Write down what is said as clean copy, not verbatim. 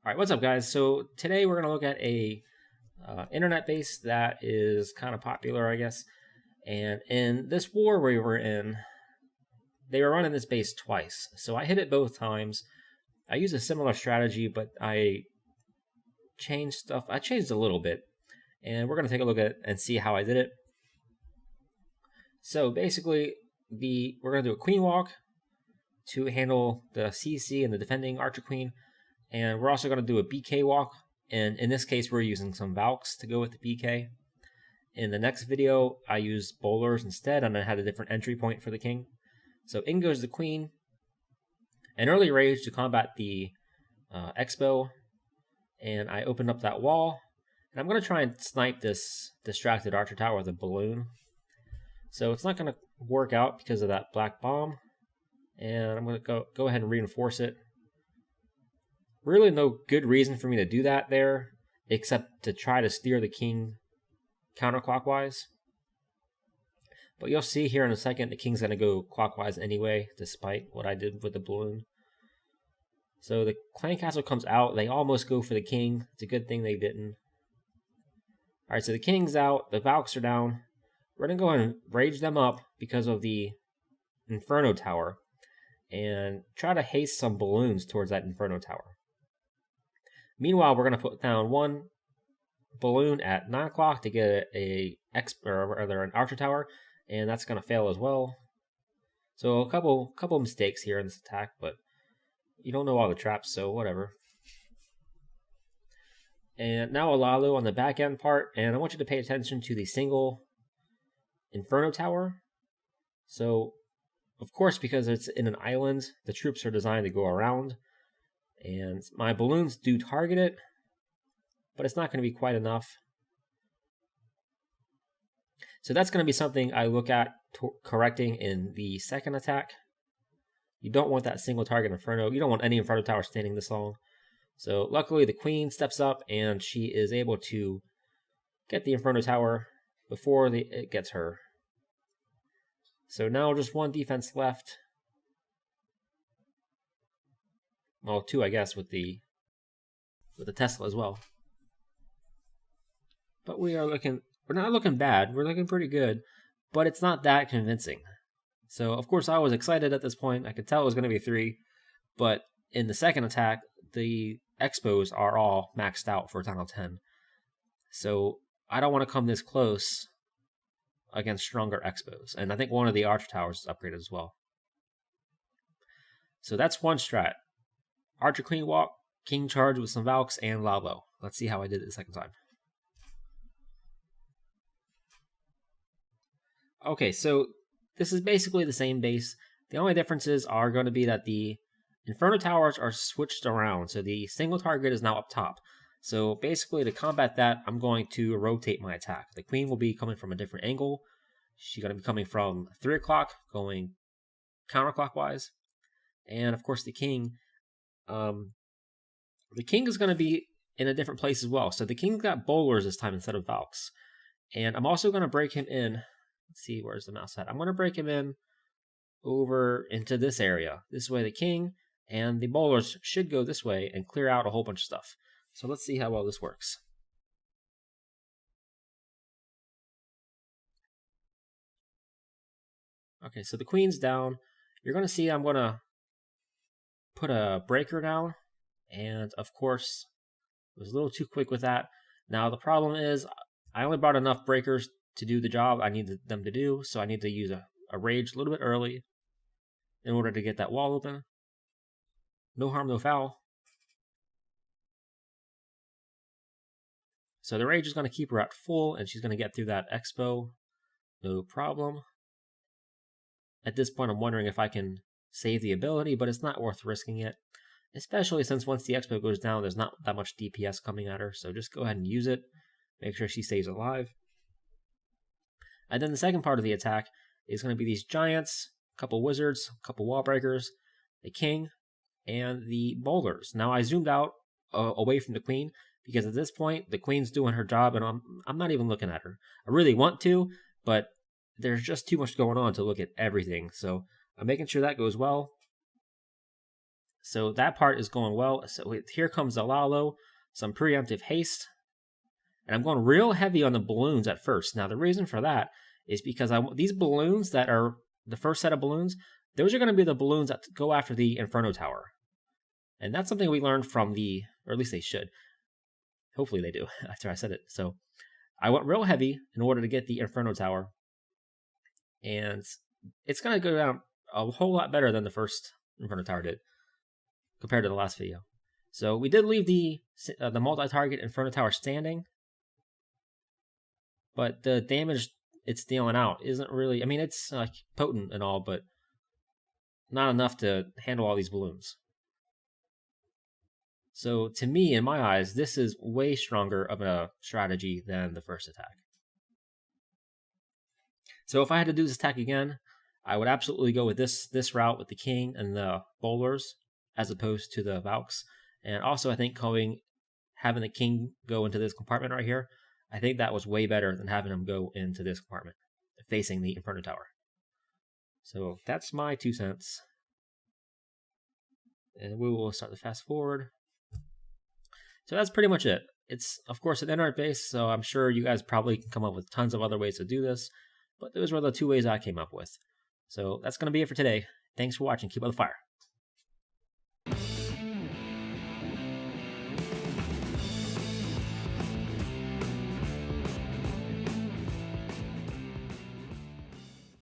All right, what's up, guys? So today we're going to look at a internet base that is kind of popular, I guess. And in this war we were in, they were running this base twice. So I hit it both times. I used a similar strategy, but I changed stuff. I changed a little bit, and we're going to take a look at it and see how I did it. So basically, we're going to do a queen walk to handle the CC and the defending archer queen. And we're also going to do a BK walk, and in this case we're using some Valks to go with the BK. In the next video I used bowlers instead, and I had a different entry point for the king. So in goes the queen. An early rage to combat the Expo, and I opened up that wall, and I'm going to try and snipe this distracted archer tower with a balloon. So it's not going to work out because of that black bomb, and I'm going to go ahead and reinforce it. Really no good reason for me to do that there, except to try to steer the king counterclockwise. But you'll see here in a second, the king's going to go clockwise anyway, despite what I did with the balloon. So the clan castle comes out. They almost go for the king. It's a good thing they didn't. Alright, so the king's out. The Valks are down. We're going to go and rage them up because of the Inferno Tower, and try to haste some balloons towards that Inferno Tower. Meanwhile, we're going to put down one balloon at 9 o'clock to get an archer tower, and that's going to fail as well. So a couple mistakes here in this attack, but you don't know all the traps, so whatever. And now a Lalo on the back end part, and I want you to pay attention to the single Inferno Tower. So, of course, because it's in an island, the troops are designed to go around. And my balloons do target it, but it's not going to be quite enough. So that's going to be something I look at correcting in the second attack. You don't want that single target Inferno. You don't want any Inferno Tower standing this long. So luckily the queen steps up and she is able to get the Inferno Tower before it gets her. So now just one defense left. Well, two, I guess, with the Tesla as well. But we're not looking bad. We're looking pretty good, but it's not that convincing. So, of course, I was excited at this point. I could tell it was going to be 3, but in the second attack, the Expos are all maxed out for a total of 10. So, I don't want to come this close against stronger Expos. And I think one of the Archer Towers is upgraded as well. So that's one strat. Archer Queen walk, King charge with some Valks, and Lalo. Let's see how I did it the second time. Okay, so this is basically the same base. The only differences are going to be that the Inferno Towers are switched around, so the single target is now up top. So basically, to combat that, I'm going to rotate my attack. The Queen will be coming from a different angle. She's going to be coming from 3 o'clock, going counterclockwise. And of course, the King is going to be in a different place as well. So the King's got bowlers this time instead of Valks. And I'm also going to break him in. Let's see, where's the mouse at? I'm going to break him in over into this area. This way the King and the bowlers should go this way and clear out a whole bunch of stuff. So let's see how well this works. Okay, so the Queen's down. You're going to see I'm going to put a breaker down. And of course, I was a little too quick with that. Now the problem is I only brought enough breakers to do the job I needed them to do, so I need to use a rage a little bit early in order to get that wall open. No harm, no foul. So the rage is going to keep her at full, and she's going to get through that Expo. No problem. At this point, I'm wondering if I can save the ability, but it's not worth risking it. Especially since once the Expo goes down, there's not that much DPS coming at her, so just go ahead and use it. Make sure she stays alive. And then the second part of the attack is going to be these giants, a couple wizards, a couple wall breakers, the King, and the bowlers. Now I zoomed out away from the Queen, because at this point, the Queen's doing her job, and I'm not even looking at her. I really want to, but there's just too much going on to look at everything, so I'm making sure that goes well. So that part is going well. So here comes the Lalo, some preemptive haste. And I'm going real heavy on the balloons at first. Now, the reason for that is because these balloons that are the first set of balloons, those are going to be the balloons that go after the Inferno Tower. And that's something we learned from or at least they should. Hopefully they do, after I said it. So I went real heavy in order to get the Inferno Tower. And it's going to go down a whole lot better than the first Inferno Tower did, compared to the last video. So we did leave the multi-target Inferno Tower standing. But the damage it's dealing out isn't really... I mean, it's potent and all, but not enough to handle all these balloons. So to me, in my eyes, this is way stronger of a strategy than the first attack. So if I had to do this attack again, I would absolutely go with this route with the king and the bowlers, as opposed to the Valks. And also, I think having the king go into this compartment right here, I think that was way better than having him go into this compartment, facing the Inferno Tower. So that's my 2 cents. And we will start the fast forward. So that's pretty much it. It's, of course, an internet base, so I'm sure you guys probably can come up with tons of other ways to do this, but those were the 2 ways I came up with. So that's going to be it for today. Thanks for watching. Keep up the fire.